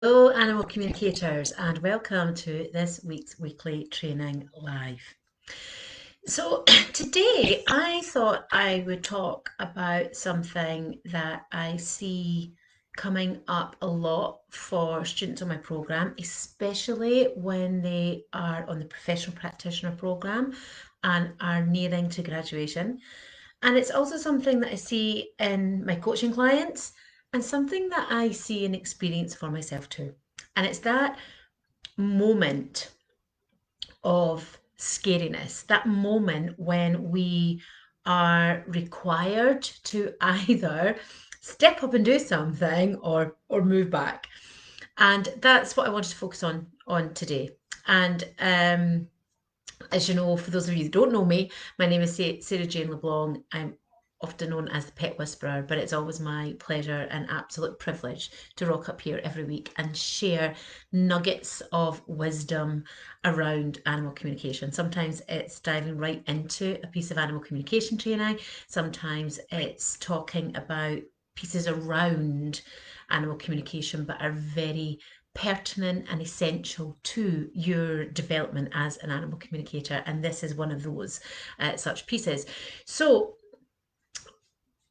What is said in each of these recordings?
Hello, animal communicators, and welcome to this week's weekly training live. So, today I thought I would talk about something that I see coming up a lot for students on my program, especially when they are on the professional practitioner program and are nearing to graduation. And it's also something that I see in my coaching clients and something that I see and experience for myself too. And it's that moment of scariness, that moment when we are required to either step up and do something or move back. And that's what I wanted to focus on today. And as you know, for those of you that don't know me, my name is Sarah Jane LeBlanc. I'm often known as the Pet Whisperer, but it's always my pleasure and absolute privilege to rock up here every week and share nuggets of wisdom around animal communication. Sometimes it's diving right into a piece of animal communication training, sometimes it's talking about pieces around animal communication but are very pertinent and essential to your development as an animal communicator, and this is one of those such pieces. So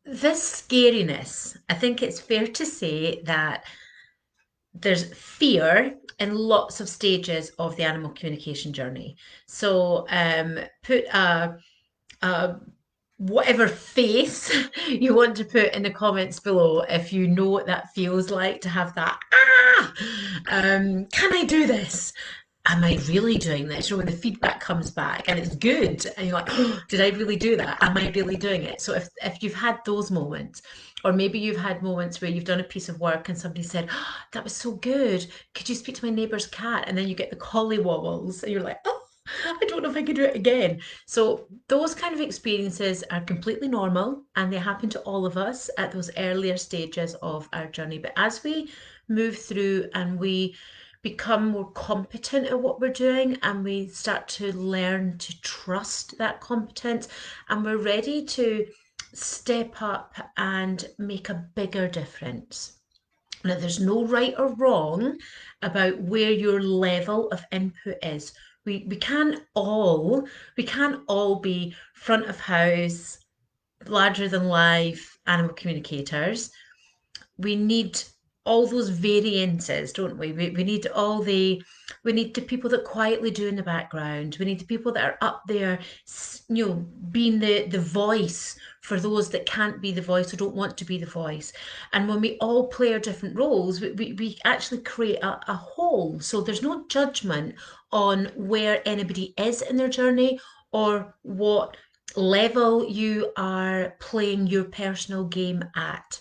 this scariness, I think it's fair to say that there's fear in lots of stages of the animal communication journey. So put a whatever face you want to put in the comments below if you know what that feels like to have that can I do this, am I really doing this? You know, when the feedback comes back and it's good and you're like, oh, did I really do that, am I really doing it? So if you've had those moments, or maybe you've had moments where you've done a piece of work and somebody said, oh, that was so good, could you speak to my neighbour's cat, and then you get the collie wobbles and you're like, oh, I don't know if I can do it again. So those kind of experiences are completely normal and they happen to all of us at those earlier stages of our journey. But as we move through and we become more competent at what we're doing and we start to learn to trust that competence and we're ready to step up and make a bigger difference. Now, there's no right or wrong about where your level of input is. We can't all be front of house, larger than life animal communicators. We need all those variances, don't we? We need we need the people that quietly do in the background. We need the people that are up there, being the voice for those that can't be the voice or don't want to be the voice. And when we all play our different roles, we actually create a whole. So there's no judgment on where anybody is in their journey or what level you are playing your personal game at.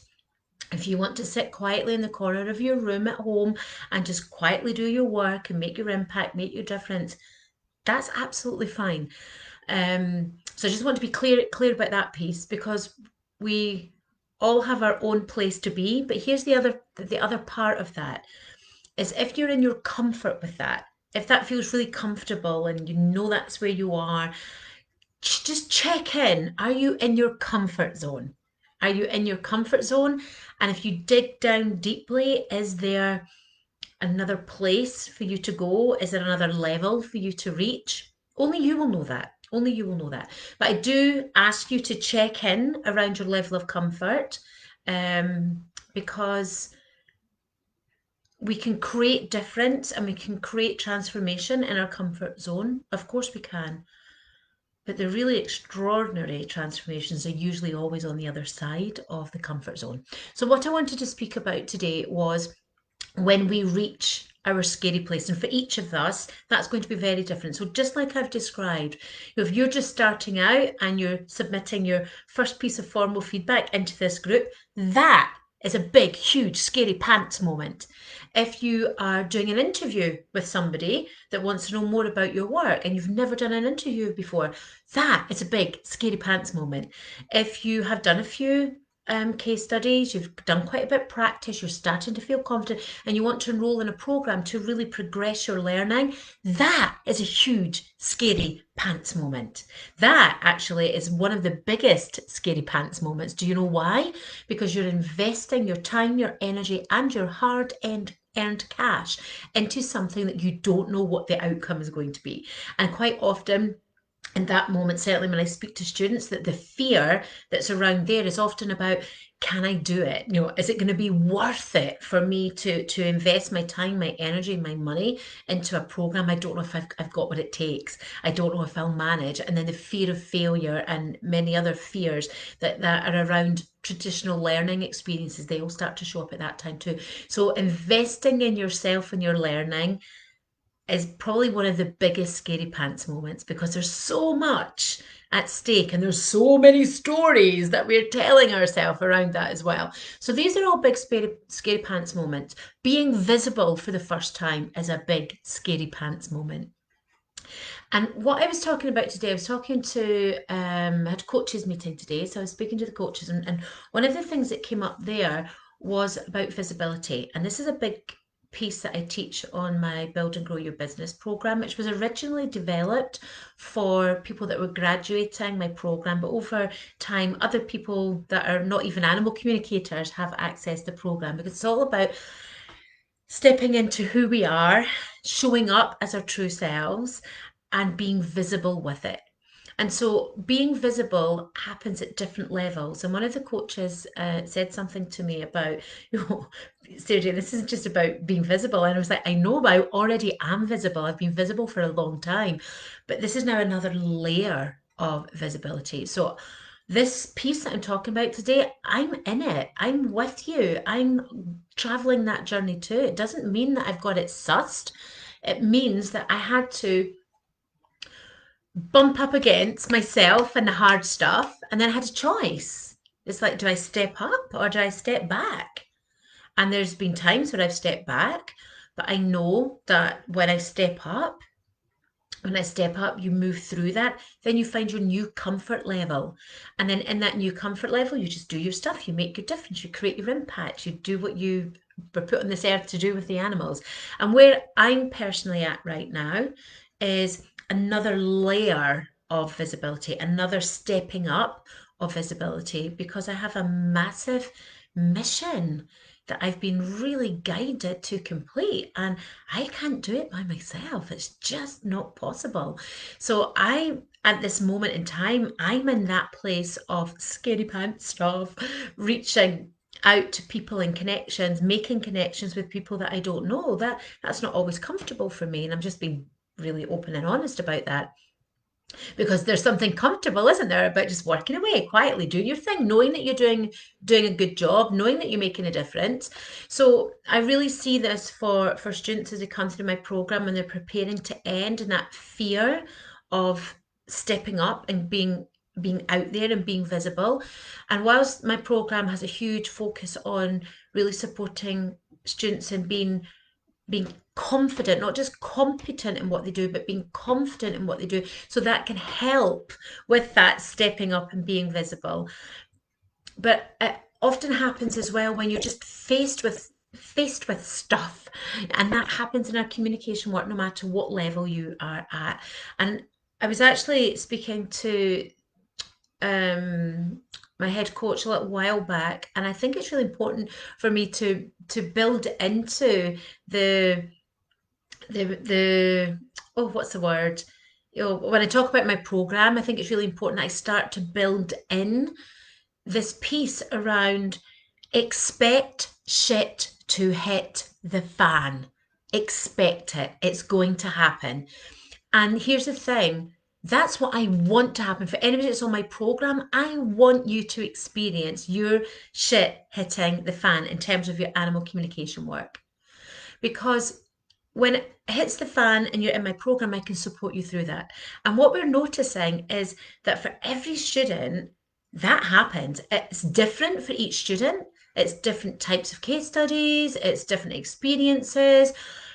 If you want to sit quietly in the corner of your room at home and just quietly do your work and make your impact, make your difference, that's absolutely fine. So I just want to be clear about that piece, because we all have our own place to be. But here's the other part of that is if you're in your comfort with that, if that feels really comfortable and you know that's where you are, just check in. Are you in your comfort zone? Are you in your comfort zone? And if you dig down deeply, is there another place for you to go? Is there another level for you to reach? Only you will know that. Only you will know that. But I do ask you to check in around your level of comfort, because we can create difference and we can create transformation in our comfort zone. Of course, we can. But the really extraordinary transformations are usually always on the other side of the comfort zone. So, what I wanted to speak about today was when we reach our scary place. And for each of us, that's going to be very different. So, just like I've described, if you're just starting out and you're submitting your first piece of formal feedback into this group, that is a big, huge, scary pants moment. If you are doing an interview with somebody that wants to know more about your work and you've never done an interview before, that is a big, scary pants moment. If you have done a few case studies, you've done quite a bit of practice, you're starting to feel confident, and you want to enroll in a program to really progress your learning, that is a huge, scary pants moment. That actually is one of the biggest scary pants moments. Do you know why? Because you're investing your time, your energy, and your hard earned cash into something that you don't know what the outcome is going to be. And quite often, in that moment, certainly when I speak to students, that the fear that's around there is often about, can I do it? You know, is it going to be worth it for me to invest my time, my energy, my money into a program? I don't know if I've got what it takes. I don't know if I'll manage. And then the fear of failure and many other fears that are around traditional learning experiences, they all start to show up at that time too. So investing in yourself and your learning is probably one of the biggest scary pants moments, because there's so much at stake and there's so many stories that we're telling ourselves around that as well. So these are all big scary pants moments. Being visible for the first time is a big scary pants moment. And what I was talking about today, I was talking to, I had a coaches meeting today, so I was speaking to the coaches, and one of the things that came up there was about visibility. And this is a big piece that I teach on my Build and Grow Your Business program, which was originally developed for people that were graduating my program, but over time, other people that are not even animal communicators have accessed the program, because it's all about stepping into who we are, showing up as our true selves, and being visible with it. And so being visible happens at different levels. And one of the coaches said something to me about, Sergey, this isn't just about being visible. And I was like, I know, but I already am visible. I've been visible for a long time. But this is now another layer of visibility. So this piece that I'm talking about today, I'm in it. I'm with you. I'm traveling that journey too. It doesn't mean that I've got it sussed. It means that I had to bump up against myself and the hard stuff, and then I had a choice. It's like, do I step up or do I step back? And there's been times where I've stepped back, but I know that when I step up, you move through that, then you find your new comfort level. And then in that new comfort level, you just do your stuff, you make your difference, you create your impact, you do what you were put on this earth to do with the animals. And where I'm personally at right now is another layer of visibility, another stepping up of visibility, because I have a massive mission that I've been really guided to complete, and I can't do it by myself. It's just not possible. So at this moment in time, I'm in that place of scary pants stuff, reaching out to people and connections, making connections with people that I don't know. That's not always comfortable for me, and I'm just being really open and honest about that, because there's something comfortable, isn't there, about just working away quietly, doing your thing, knowing that you're doing a good job, knowing that you're making a difference. So I really see this for students as they come through my program, when they're preparing to end, and that fear of stepping up and being out there and being visible. And whilst my program has a huge focus on really supporting students and being confident, not just competent in what they do, but being confident in what they do, so that can help with that stepping up and being visible. But it often happens as well when you're just faced with stuff, and that happens in our communication work, no matter what level you are at. And I was actually speaking to my head coach a little while back, and I think it's really important for me to build into the the oh, what's the word? You know, when I talk about my program, I think it's really important I start to build in this piece around, expect shit to hit the fan. Expect it. It's going to happen. And here's the thing, that's what I want to happen for anybody that's on my program. I want you to experience your shit hitting the fan in terms of your animal communication work. Because when it hits the fan and you're in my program, I can support you through that. And what we're noticing is that for every student, that happens. It's different for each student. It's different types of case studies, it's different experiences,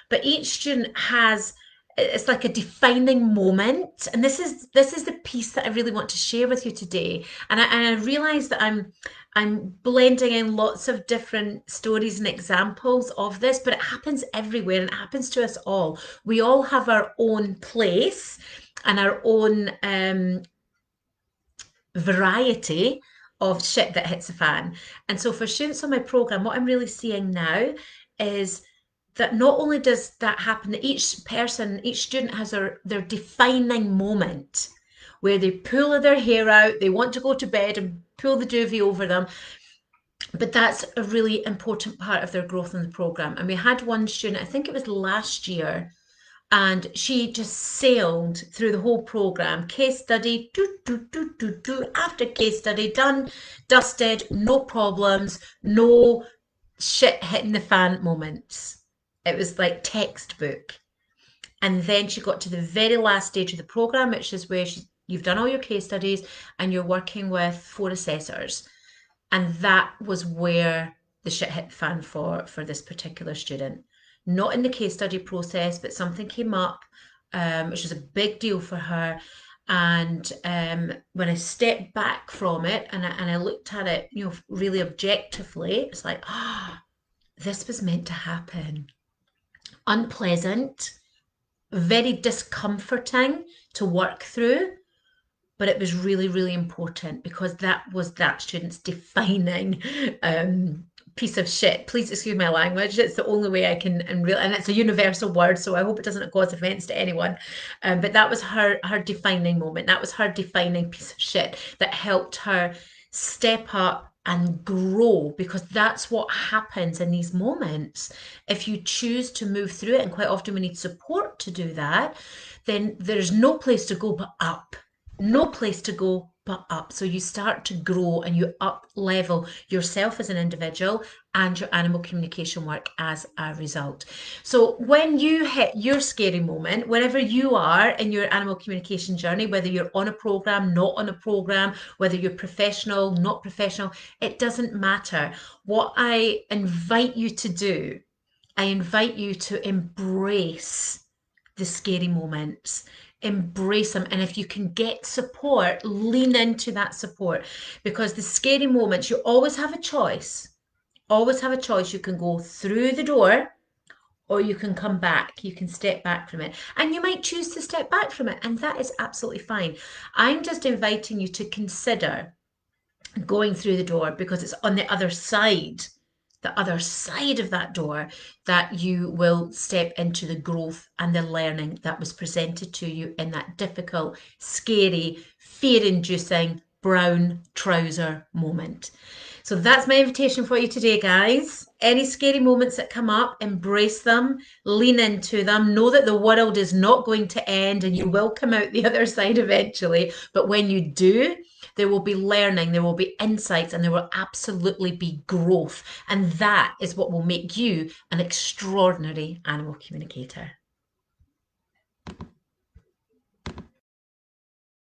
but each student has, it's like a defining moment. And this is the piece that I really want to share with you today. And I realize that I'm blending in lots of different stories and examples of this, but it happens everywhere and it happens to us all. We all have our own place and our own variety of shit that hits the fan. And so for students on my program, what I'm really seeing now is that not only does that happen, that each person, each student has their defining moment where they pull their hair out, they want to go to bed and pull the duvet over them. But that's a really important part of their growth in the program. And we had one student, I think it was last year, and she just sailed through the whole program. Case study, after case study, done, dusted, no problems, no shit hitting the fan moments. It was like textbook. And then she got to the very last stage of the program, which is where you've done all your case studies and you're working with 4 assessors. And that was where the shit hit the fan for this particular student. Not in the case study process, but something came up, which was a big deal for her. And when I stepped back from it and I looked at it, really objectively, it's like, this was meant to happen. Unpleasant, very discomforting to work through, but it was really, really important because that was that student's defining piece of shit. Please excuse my language. It's the only way I can, and it's a universal word, so I hope it doesn't cause offence to anyone. But that was her defining moment. That was her defining piece of shit that helped her step up and grow, because that's what happens in these moments. If you choose to move through it, and quite often we need support to do that, then there's no place to go but up. No place to go but up. So you start to grow and you up level yourself as an individual and your animal communication work as a result. So when you hit your scary moment, wherever you are in your animal communication journey, whether you're on a program, not on a program, whether you're professional, not professional, it doesn't matter. What I invite you to do, I invite you to embrace the scary moments. Embrace them. And if you can get support, lean into that support, because the scary moments, you always have a choice. Always have a choice. You can go through the door or you can come back. You can step back from it. And you might choose to step back from it, and that is absolutely fine. I'm just inviting you to consider going through the door, because it's on the other side of that door that you will step into the growth and the learning that was presented to you in that difficult, scary, fear-inducing brown trouser moment. So that's my invitation for you today, guys. Any scary moments that come up, embrace them, lean into them, know that the world is not going to end and you will come out the other side eventually. But when you do, there will be learning, there will be insights, and there will absolutely be growth. And that is what will make you an extraordinary animal communicator.